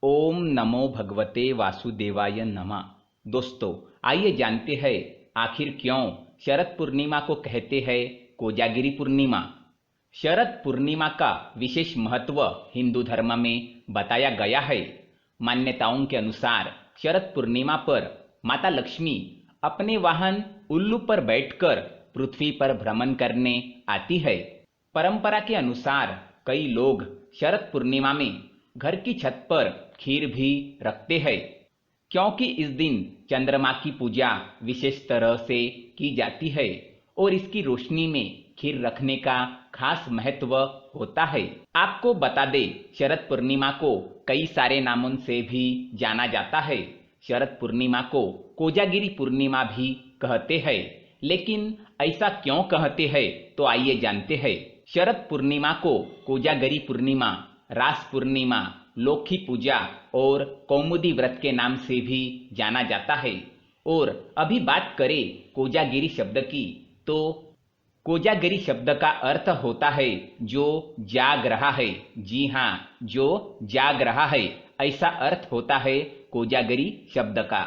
ओम नमो भगवते वासुदेवाय नमः। दोस्तों, आइए जानते हैं आखिर क्यों शरद पूर्णिमा को कहते हैं कोजागिरी पूर्णिमा। शरद पूर्णिमा का विशेष महत्व हिंदू धर्म में बताया गया है। मान्यताओं के अनुसार शरद पूर्णिमा पर माता लक्ष्मी अपने वाहन उल्लू पर बैठकर पृथ्वी पर भ्रमण करने आती है। परंपरा के अनुसार कई लोग शरद पूर्णिमा में घर की छत पर खीर भी रखते हैं, क्योंकि इस दिन चंद्रमा की पूजा विशेष तरह से की जाती है और इसकी रोशनी में खीर रखने का खास महत्व होता है। आपको बता दें, शरद पूर्णिमा को कई सारे नामों से भी जाना जाता है। शरद पूर्णिमा को कोजागिरी पूर्णिमा भी कहते हैं, लेकिन ऐसा क्यों कहते हैं तो आइए जानते हैं। शरद पूर्णिमा को कोजागरी पूर्णिमा, रास पूर्णिमा, लौकी पूजा और कौमुदी व्रत के नाम से भी जाना जाता है। और अभी बात करें कोजागिरी शब्द की, तो कोजागरी शब्द का अर्थ होता है जो जाग रहा है। जी हाँ, जो जाग रहा है, ऐसा अर्थ होता है कोजागरी शब्द का।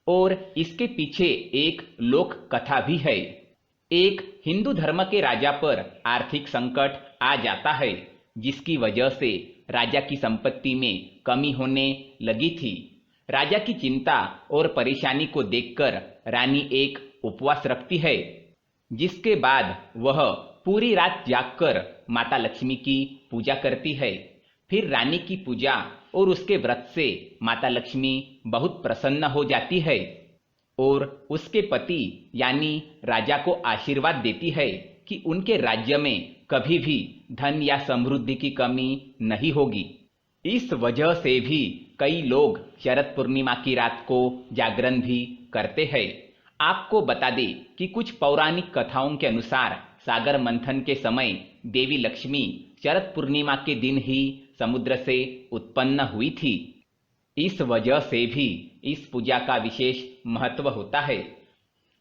और इसके पीछे एक लोक कथा भी है। एक हिंदू धर्म के राजा पर आर्थिक संकट आ जाता है, जिसकी वजह से राजा की संपत्ति में कमी होने लगी थी। राजा की चिंता और परेशानी को देखकर रानी एक उपवास रखती है, जिसके बाद वह पूरी रात जागकर माता लक्ष्मी की पूजा करती है। फिर रानी की पूजा और उसके व्रत से माता लक्ष्मी बहुत प्रसन्न हो जाती है और उसके पति यानी राजा को आशीर्वाद देती है कि उनके राज्य में कभी भी धन या समृद्धि की कमी नहीं होगी। इस वजह से भी कई लोग शरद पूर्णिमा की रात को जागरण भी करते हैं। आपको बता दें कि कुछ पौराणिक कथाओं के अनुसार सागर मंथन के समय देवी लक्ष्मी शरद पूर्णिमा के दिन ही समुद्र से उत्पन्न हुई थी। इस वजह से भी इस पूजा का विशेष महत्व होता है।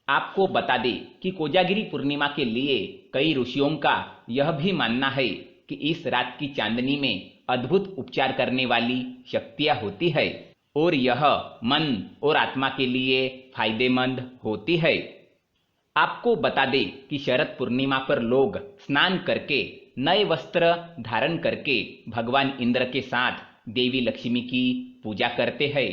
आपको बता दें कि कोजागिरी पूर्णिमा के लिए कई ऋषियों का यह भी मानना है कि इस रात की चांदनी में अद्भुत उपचार करने वाली शक्तियां होती है और यह मन और आत्मा के लिए फायदेमंद होती है। आपको बता दें कि शरद पूर्णिमा पर लोग स्नान करके नए वस्त्र धारण करके भगवान इंद्र के साथ देवी लक्ष्मी की पूजा करते हैं।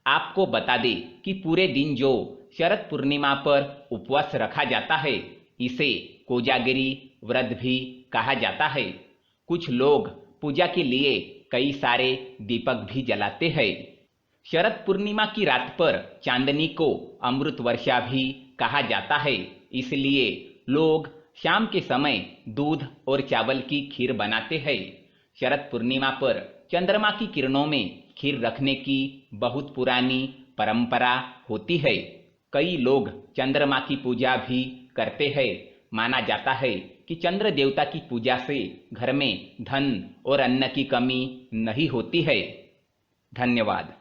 आपको बता दें कि पूरे दिन जो शरद पूर्णिमा पर उपवास रखा जाता है, इसे कोजागिरी व्रत भी कहा जाता है। कुछ लोग पूजा के लिए कई सारे दीपक भी जलाते हैं। शरद पूर्णिमा की रात पर चांदनी को अमृत वर्षा भी कहा जाता है, इसलिए लोग शाम के समय दूध और चावल की खीर बनाते हैं। शरद पूर्णिमा पर चंद्रमा की किरणों में खीर रखने की बहुत पुरानी परंपरा होती है। कई लोग चंद्रमा की पूजा भी करते हैं। माना जाता है कि चंद्र देवता की पूजा से घर में धन और अन्न की कमी नहीं होती है। धन्यवाद।